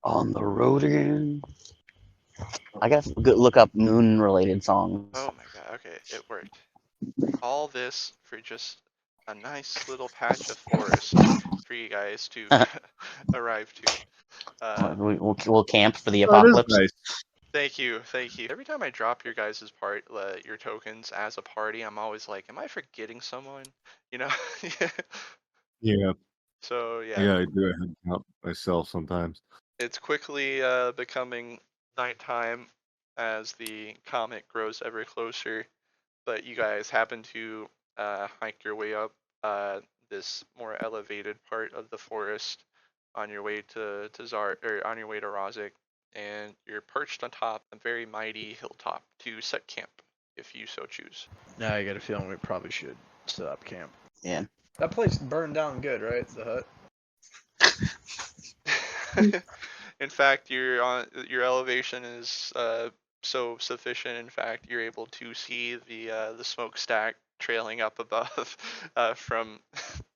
On the road again. I guess look up moon-related songs. Oh my god, okay, it worked. All this for just a nice little patch of forest for you guys to arrive to. We'll camp for the That is apocalypse. nice. Thank you, thank you. Every time I drop your guys' your tokens as a party, I'm always like, am I forgetting someone? You know? Yeah, So yeah, yeah, I do a head count myself sometimes. it's quickly becoming nighttime as the comet grows ever closer. But you guys happen to hike your way up this more elevated part of the forest on your way to Zar or on your way to Rozek, and you're perched on top a very mighty hilltop to set camp if you so choose. Now I get a feeling we probably should set up camp. Yeah. That place burned down good, right? The hut. In fact, your elevation is so sufficient. In fact, you're able to see the smokestack trailing up above from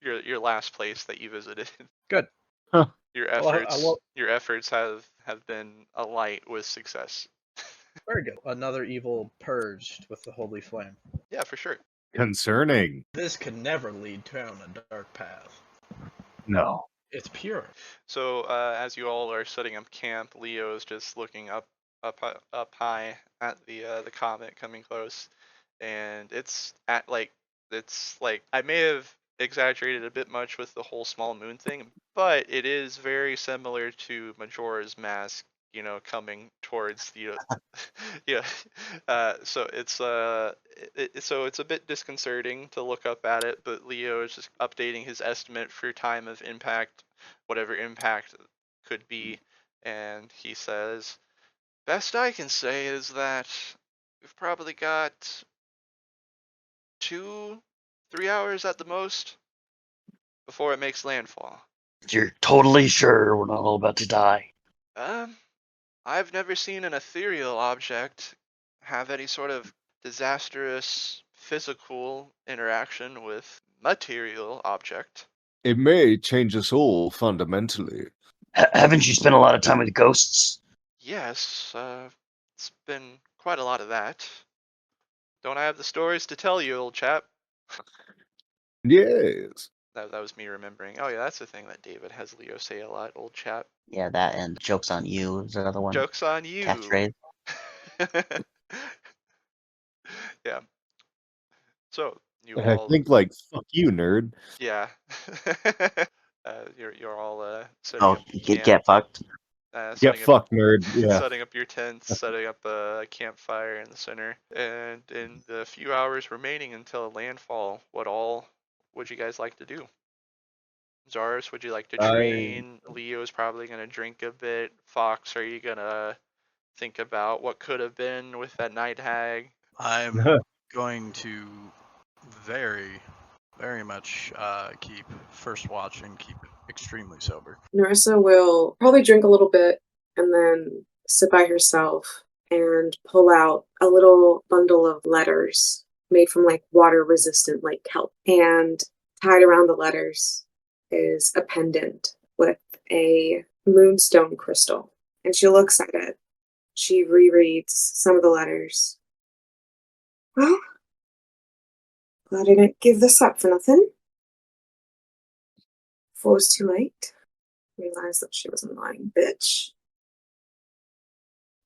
your last place that you visited. Good. Huh. Your efforts have been alight with success. Very good. Another evil purged with the holy flame. Yeah, for sure. Concerning. This could never lead down a dark path. No. It's pure. So as you all are setting up camp, Leo is just looking up high at the comet coming close, and it's like I may have exaggerated a bit much with the whole small moon thing, but it is very similar to Majora's Mask, coming towards the yeah. So it's a bit disconcerting to look up at it, but Leo is just updating his estimate for time of impact, whatever impact could be, and he says, "Best I can say is that we've probably got 2, 3 hours at the most before it makes landfall." You're totally sure we're not all about to die? Um, I've never seen an ethereal object have any sort of disastrous physical interaction with material object. It may change us all fundamentally. Haven't you spent a lot of time with ghosts? Yes, it's been quite a lot of that. Don't I have the stories to tell you, old chap? Yes. That was me remembering. Oh yeah, that's the thing that David has Leo say a lot, old chap. Yeah, that and jokes on you is another one. Joke's on you. Catchphrase. Yeah. So you I all, think fuck you, nerd. yeah. You're all setting Oh, up camp, get fucked. Get setting up fucked, nerd. Yeah. setting up your tents, setting up a campfire in the center, and in the few hours remaining until landfall, what all would you guys like to do? Zaris, would you like to train? Leo's probably gonna drink a bit. Fox, are you gonna think about what could have been with that night hag? I'm going to very, very much keep first watch and keep extremely sober. Narissa will probably drink a little bit and then sit by herself and pull out a little bundle of letters made from water resistant kelp. And tied around the letters is a pendant with a moonstone crystal. And she looks at it. She rereads some of the letters. Well, glad I didn't give this up for nothing. Before it was too late, realized that she was a lying bitch.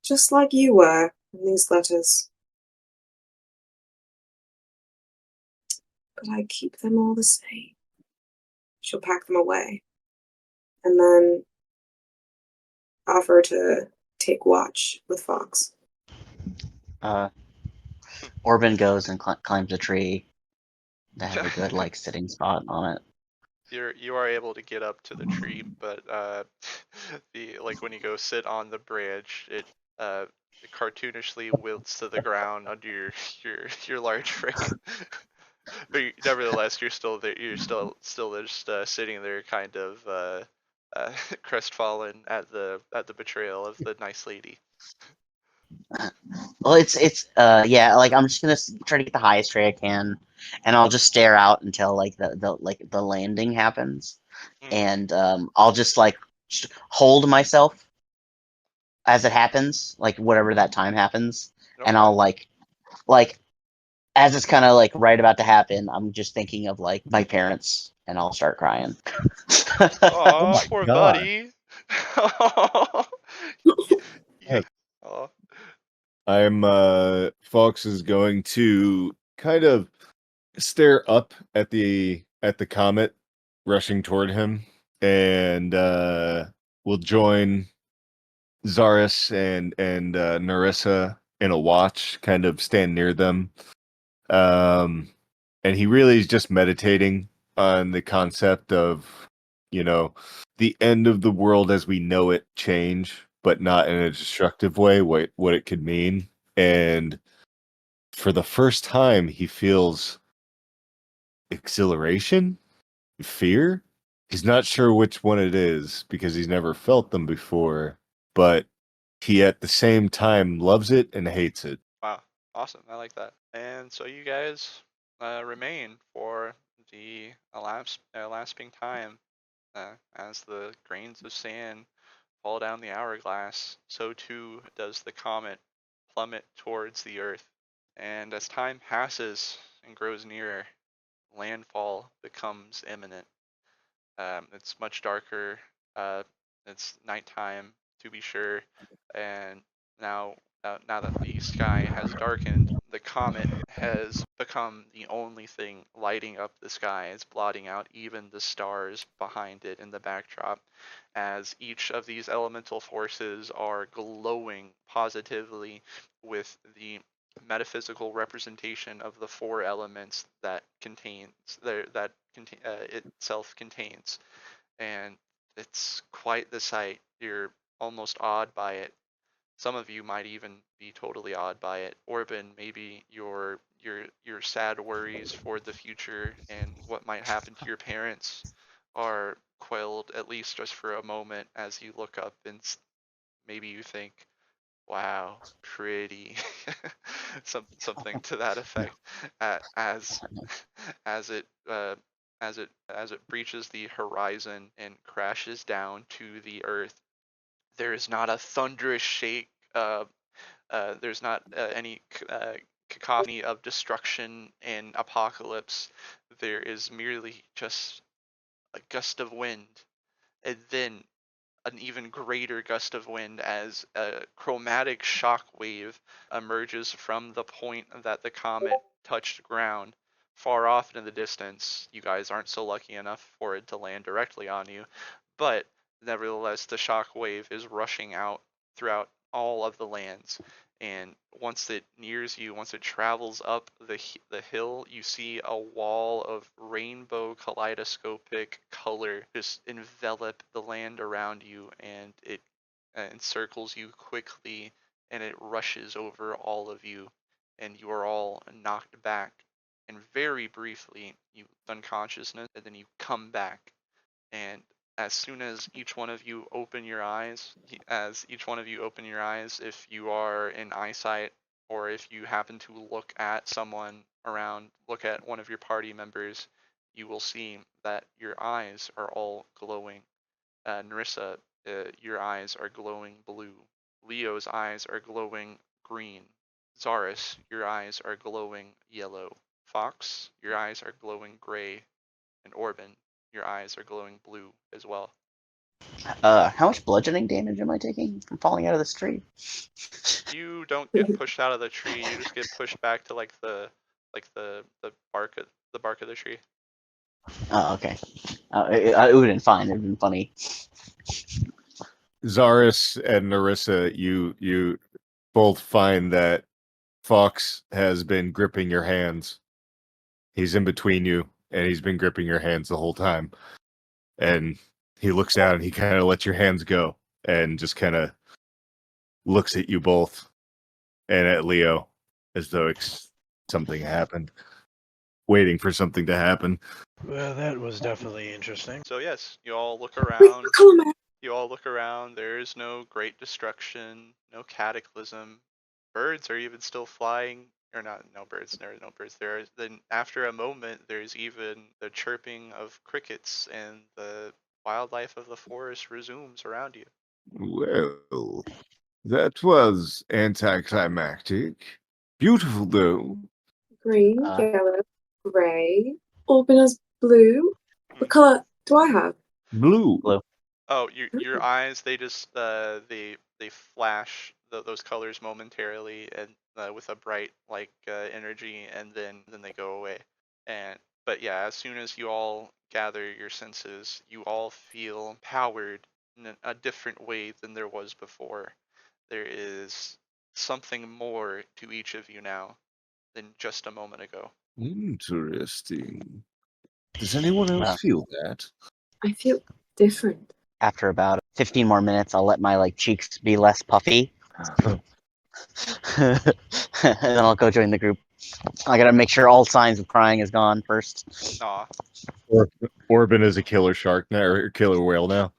Just like you were in these letters. But I keep them all the same. She'll pack them away. And then offer to take watch with Fox. Orban goes and climbs a tree to have a good sitting spot on it. You are able to get up to the tree, but when you go sit on the branch, it cartoonishly wilts to the ground under your large frame. But nevertheless, you're still there. You're still just sitting there, kind of crestfallen at the betrayal of the nice lady. Well, it's yeah, I'm just gonna try to get the highest tree I can, and I'll just stare out until the landing happens, and I'll just hold myself as it happens, like whatever that time happens, and Okay. I'll like as it's kind of like right about to happen, I'm just thinking of like my parents, and I'll start crying. Oh, my poor God. buddy. Yes. Oh, Fox is going to kind of stare up at the comet rushing toward him, and will join Zaris and Narissa in a watch, kind of stand near them. And he really is just meditating on the concept of, the end of the world as we know it change, but not in a destructive way, what it could mean. And for the first time, he feels exhilaration, fear. He's not sure which one it is because he's never felt them before, but he at the same time loves it and hates it. wow. Awesome. I like that. And so you guys remain for the elapsing time as the grains of sand fall down the hourglass. So too does the comet plummet towards the earth. And as time passes and grows nearer, landfall becomes imminent. It's much darker. It's nighttime, to be sure, and now that the sky has darkened, the comet has become the only thing lighting up the sky. It's blotting out even the stars behind it in the backdrop, as each of these elemental forces are glowing positively with the metaphysical representation of the four elements that itself contains, and it's quite the sight. You're almost awed by it. Some of you might even be totally awed by it. Orban, maybe your sad worries for the future and what might happen to your parents are quelled, at least just for a moment, as you look up and maybe you think, wow, pretty, something to that effect, as as it breaches the horizon and crashes down to the earth. There is not a thunderous shake. There's not any cacophony of destruction and apocalypse. There is merely just a gust of wind, and then an even greater gust of wind as a chromatic shock wave emerges from the point that the comet touched ground. Far off in the distance, you guys aren't so lucky enough for it to land directly on you, but nevertheless, the shock wave is rushing out throughout all of the lands. And once it nears you, once it travels up the hill, you see a wall of rainbow kaleidoscopic color just envelop the land around you, and it encircles you quickly, and it rushes over all of you, and you are all knocked back. And very briefly, you unconsciousness, and then you come back, and as soon as each one of you open your eyes, if you are in eyesight, or if you happen to look at someone around, look at one of your party members, you will see that your eyes are all glowing. Narissa, your eyes are glowing blue. Leo's eyes are glowing green. Zaris, your eyes are glowing yellow. Fox, your eyes are glowing gray. And Orban, your eyes are glowing blue as well. How much bludgeoning damage am I taking from falling out of this tree? You don't get pushed out of the tree. You just get pushed back to the bark of the tree. Oh, okay. It would have been fine. It would have been funny. Zaris and Narissa, you both find that Fox has been gripping your hands. He's in between you, and he's been gripping your hands the whole time. And he looks down and he kind of lets your hands go and just kind of looks at you both and at Leo as though something happened, waiting for something to happen. Well, that was definitely interesting. So yes, you all look Wait, around. we're coming back. You all look around. There is no great destruction, no cataclysm. Birds are even still flying, or not? No birds. There are no birds. Then after a moment, there's even the chirping of crickets, and the wildlife of the forest resumes around you. Well, That was anticlimactic. Beautiful, though. Green, Uh, yellow, gray. Open as blue. What color do I have? Blue. Blue. Oh, your Ooh. eyes, they just they flash those colors momentarily and with a bright like energy, and then they go away. And but yeah, as soon as you all gather your senses, you all feel powered in a different way than there was before. There is something more to each of you now than just a moment ago. Interesting. Does anyone else uh, feel that? I feel different. after about 15 more minutes, I'll let my like cheeks be less puffy, and then I'll go join the group. I gotta make sure all signs of crying is gone first. Aw. Orban is a killer shark now, or killer whale now.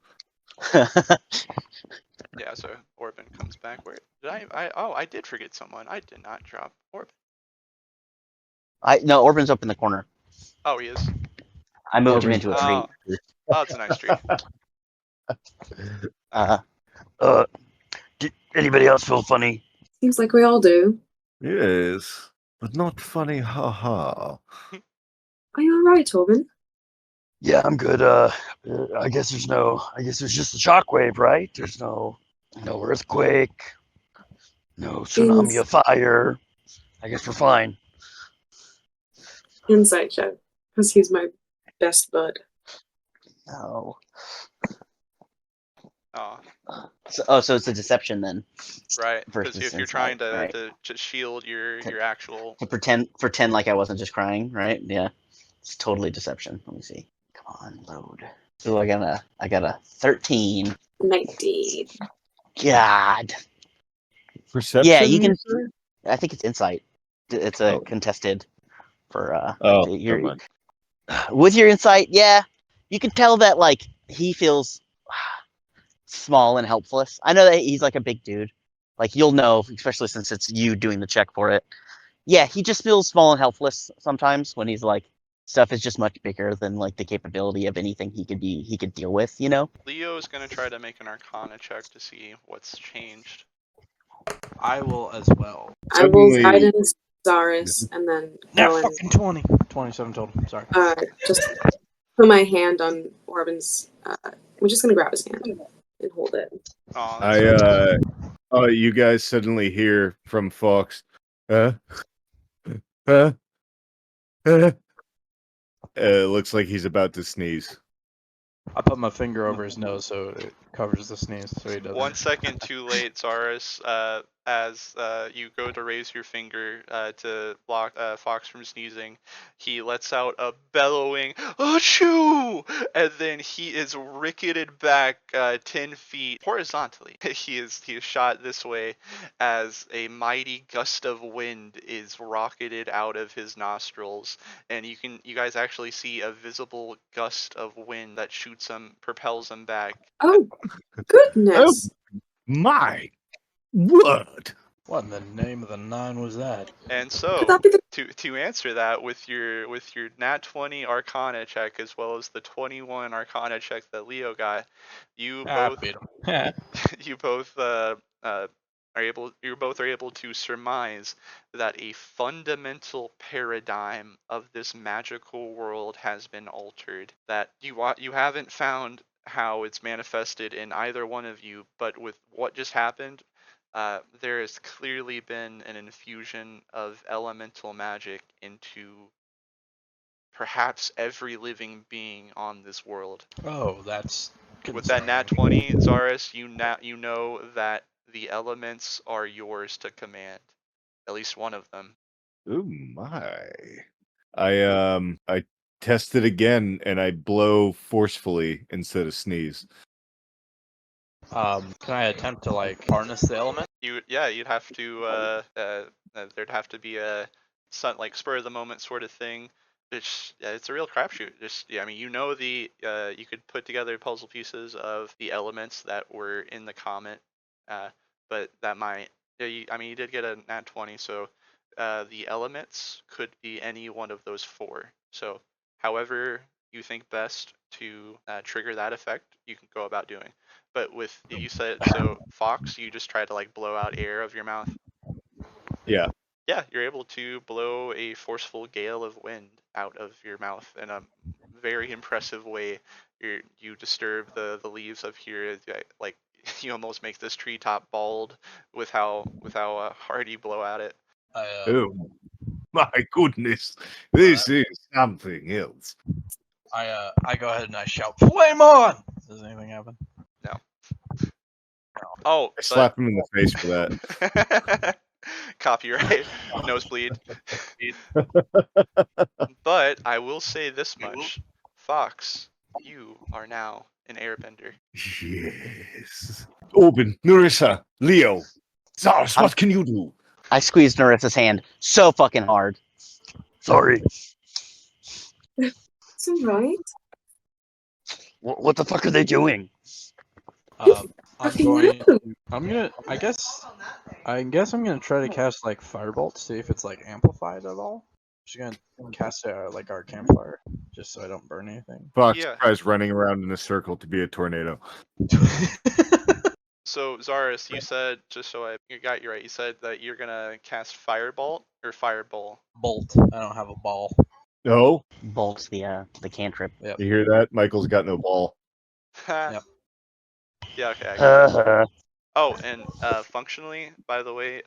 Yeah, so Orban comes back. Where did I did forget someone. I did not drop Orban. No, Orban's up in the corner. Oh, he is. I moved him Orban's into a Oh, tree. oh, it's a nice tree. Uh, uh, did anybody else feel funny? Seems like we all do. Yes, but not funny, haha. Are you alright, Torben? Yeah, I'm good. I guess there's just a shockwave, right? There's no earthquake, no tsunami of fire. I guess we're fine. Insight check, because he's my best bud. No. Oh, So it's a deception then. right. Because Versus if you're insight, trying to right? to shield your To- actual. To pretend like I wasn't just crying, right? Yeah, it's totally deception. Let me see. Come on, load. So I got a 13. 19. God. Perception? Yeah, you can. say? I think it's insight. It's a Oh. contested for Oh, your never mind. with your insight. Yeah, you can tell that like he feels small and helpless. I know that he's like a big dude. Like you'll know, especially since it's you doing the check for it. Yeah, he just feels small and helpless sometimes when he's like stuff is just much bigger than like the capability of anything he could deal with, you know? Leo is gonna try to make an Arcana check to see what's changed. I will as well. I will Suddenly- guidance Zaris and then Nat go and fucking 20. 27 total. Sorry. just put my hand on Orban's. I'm just gonna grab his hand and hold it. Oh, that's You guys suddenly hear from Fox, huh? Huh? Huh? It looks like he's about to sneeze. I put my finger over his nose so it covers the sneeze so he doesn't. 1 second too late, Zaris. As you go to raise your finger to block Fox from sneezing, he lets out a bellowing "Achoo!" and then he is ricketed back 10 feet horizontally. He is shot this way as a mighty gust of wind is rocketed out of his nostrils, and you guys actually see a visible gust of wind that shoots him, propels him back. Oh, goodness! My word! What in the name of the nine was that? And Could so, that be the? to answer that with your nat 20 Arcana check as well as the 21 Arcana check that Leo got, you both Beat him. you both are able to surmise that a fundamental paradigm of this magical world has been altered. That you haven't found how it's manifested in either one of you, but with what just happened, there has clearly been an infusion of elemental magic into perhaps every living being on this world. Oh, that's With that nat concerning. 20, Zaris, you know that the elements are yours to command. At least one of them. Oh my! I test it again and I blow forcefully instead of sneeze. Can I attempt to like harness the element? You'd have to there'd have to be a like spur of the moment sort of thing. It's a real crapshoot. I mean, you know you could put together puzzle pieces of the elements that were in the comet, but that might. Yeah, I mean, you did get a nat 20, so the elements could be any one of those four. So, however you think best to trigger that effect, you can go about doing. But with you said so, Fox, you just try to like blow out air of your mouth. Yeah. Yeah, you're able to blow a forceful gale of wind out of your mouth in a very impressive way. You disturb the leaves of here, like you almost make this treetop bald with how hard you blow at it. Oh my goodness, this is something else. I go ahead and I shout, "Flame on!" Does anything happen? No. Oh, I slap him in the face for that. Copyright, nosebleed. But I will say this much, Fox, you are now an airbender. Yes. Oben, Narissa, Leo, Zars, what can you do? I squeezed Narissa's hand so fucking hard. Sorry. It's alright. What the fuck are they doing? I'm Fucking going. random. I'm gonna. I guess I'm gonna try to cast like firebolt, see if it's like amplified at all. Just gonna cast it like our campfire, just so I don't burn anything. Fox Yeah. tries running around in a circle to be a tornado. So Zaris, you said, just so I got you right, you said that you're gonna cast Firebolt or Fireball. Bolt. I don't have a ball. No? Bolts the cantrip. Yep. You hear that? Michael's got no ball. Yep. Yeah, okay. I got it. Uh, Oh, and functionally, by the way,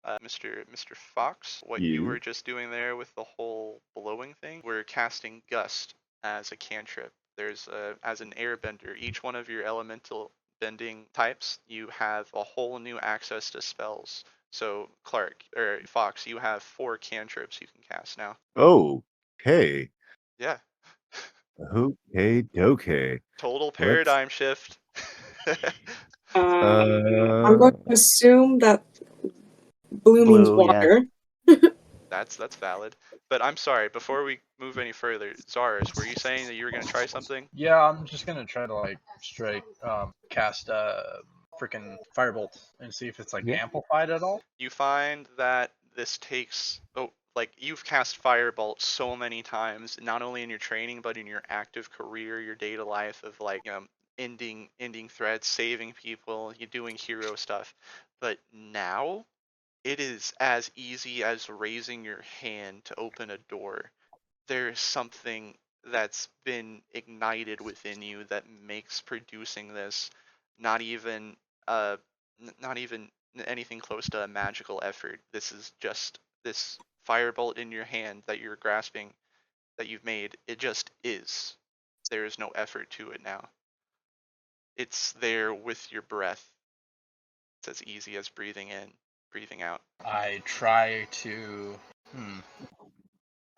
Mr. Fox, what you You? were just doing there with the whole blowing thing, we're casting Gust as a cantrip. There's as an airbender, each one of your elemental bending types, you have a whole new access to spells. So Clark or Fox, you have 4 cantrips you can cast now. Okay. Yeah. Okay. Total paradigm shift. I'm going to assume that blue means Blue, yeah. water. That's valid. But I'm sorry, before we move any further, Zaris, were you saying that you were gonna try something? Yeah, I'm just gonna try to like straight cast freaking firebolt and see if it's like Yeah. amplified at all. You find that this takes like you've cast Firebolt so many times, not only in your training but in your active career, your data life of like ending threats, saving people, you doing hero stuff. But now it is as easy as raising your hand to open a door. There is something that's been ignited within you that makes producing this not even not even anything close to a magical effort. This is just this firebolt in your hand that you're grasping, that you've made. It just is. There is no effort to it now. It's there with your breath. It's as easy as breathing in, breathing out. I try to.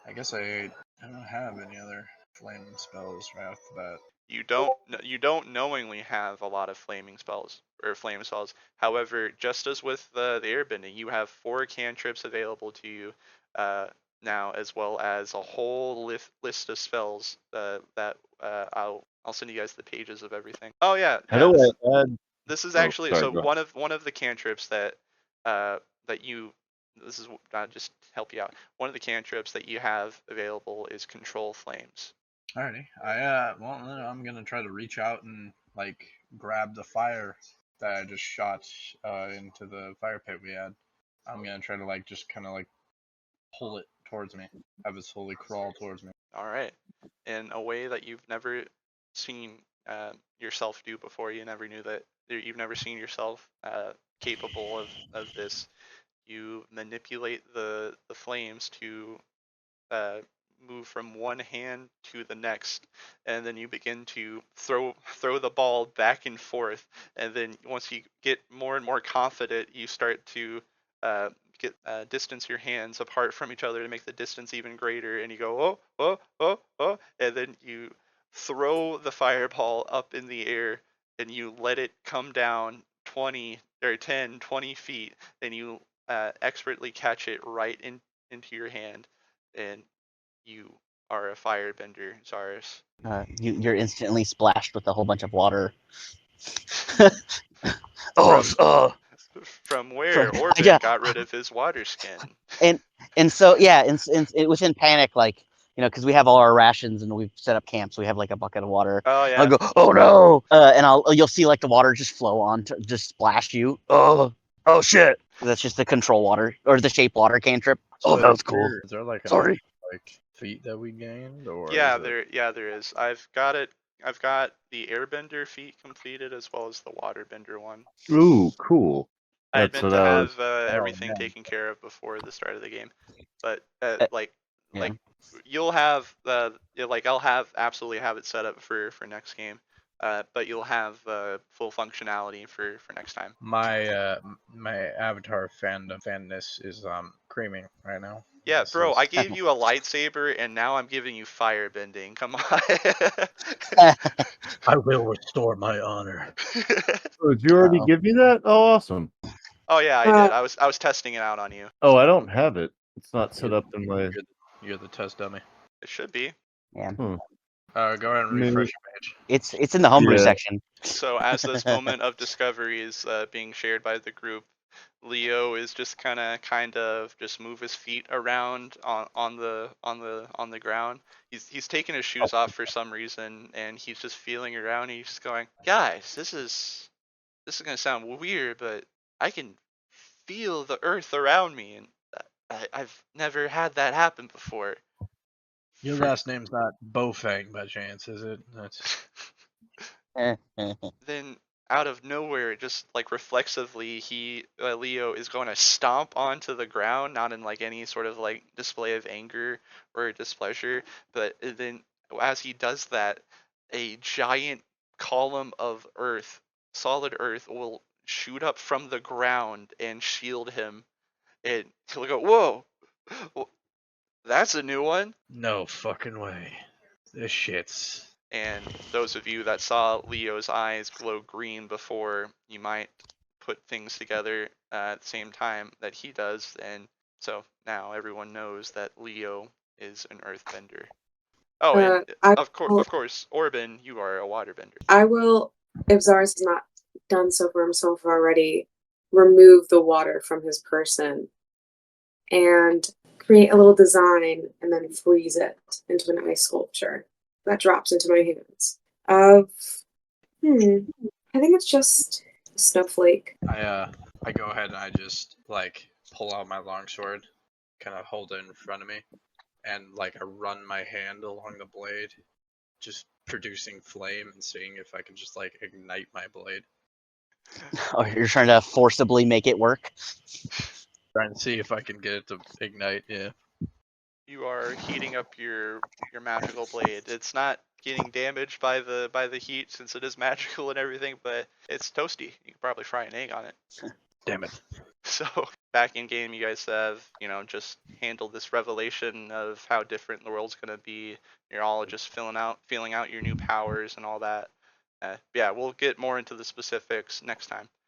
I guess I don't have any other flame spells right off the bat. You don't knowingly have a lot of flaming spells or flame spells. However, just as with the airbending, you have 4 cantrips available to you now, as well as a whole list of spells that I'll send you guys the pages of everything. Oh yeah, How do I add? this is Oh, actually sorry, so go one of the cantrips that you, this is just help you out. One of the cantrips that you have available is Control Flames. Alrighty. Well then I'm gonna try to reach out and like grab the fire that I just shot into the fire pit we had. I'm gonna try to like just kind of like pull it towards me, have it slowly crawl towards me. All right, in a way that you've never seen yourself do before. You never knew that. You've never seen yourself capable of this. You manipulate the flames to move from one hand to the next, and then you begin to throw the ball back and forth. And then once you get more and more confident, you start to distance your hands apart from each other to make the distance even greater. And you go oh, and then you throw the fireball up in the air and you let it come down 20 or 10, 20 feet. Then you expertly catch it right into your hand, and you are a firebender, Zaris. You're instantly splashed with a whole bunch of water. From where From- Orbit yeah. got rid of his water skin. And so yeah, and within panic, like because we have all our rations and we've set up camp, so we have like a bucket of water. Oh I'll yeah. go, oh no, and you'll see like the water just flow on to just splash you. Oh shit. That's just the control water or the shape water cantrip. Oh, So that was cool. Is there like Sorry. like feat that we gained, or Yeah, is it... there is. I've got it. I've got the airbender feat completed as well as the waterbender one. Ooh, cool. I had That's meant what to I have was. everything man. taken care of before the start of the game, but like yeah. you'll have like I'll have absolutely have it set up for next game, but you'll have full functionality for next time. My my avatar fanness is creaming right now. Yeah, This bro, is- I gave you a lightsaber and now I'm giving you firebending. Come on. I will restore my honor. Oh, did you already Uh-oh. give me that? Oh, awesome. Oh yeah, I did. I was testing it out on you. Oh, I don't have it. It's not set up in my. You're the test dummy. It should be. Yeah, Go ahead and Maybe. refresh your page. it's in the homebrew Yeah. section. So as this moment of discovery is being shared by the group, Leo is just kind of just move his feet around on the ground. He's taking his shoes off for some reason, and he's just feeling around. And he's just going, guys, this is gonna sound weird, but I can feel the earth around me, and I've never had that happen before. Your last name's not Bofang by chance, is it? That's Then out of nowhere, just like reflexively, Leo is going to stomp onto the ground, not in like any sort of like display of anger or displeasure, but then as he does that, a giant column of earth, solid earth, will shoot up from the ground and shield him, and he'll go, "Whoa, that's a new one." no fucking way. This shit's... And those of you that saw Leo's eyes glow green before, you might put things together at the same time that he does, and so now everyone knows that Leo is an earthbender. Oh, and I of course, Orban, you are a waterbender. I will, if Zars has not done so for himself already, remove the water from his person and create a little design and then freeze it into an ice sculpture that drops into my hands. I think it's just a snowflake. I go ahead and I just like pull out my longsword, kind of hold it in front of me, and like I run my hand along the blade, just producing flame and seeing if I can just like ignite my blade. Oh, you're trying to forcibly make it work. Trying to see if I can get it to ignite. Yeah. You are heating up your magical blade. It's not getting damaged by the heat since it is magical and everything, but it's toasty. You could probably fry an egg on it. Damn it. So back in game, you guys have, just handled this revelation of how different the world's gonna be. You're all just feeling out your new powers and all that. Yeah, we'll get more into the specifics next time.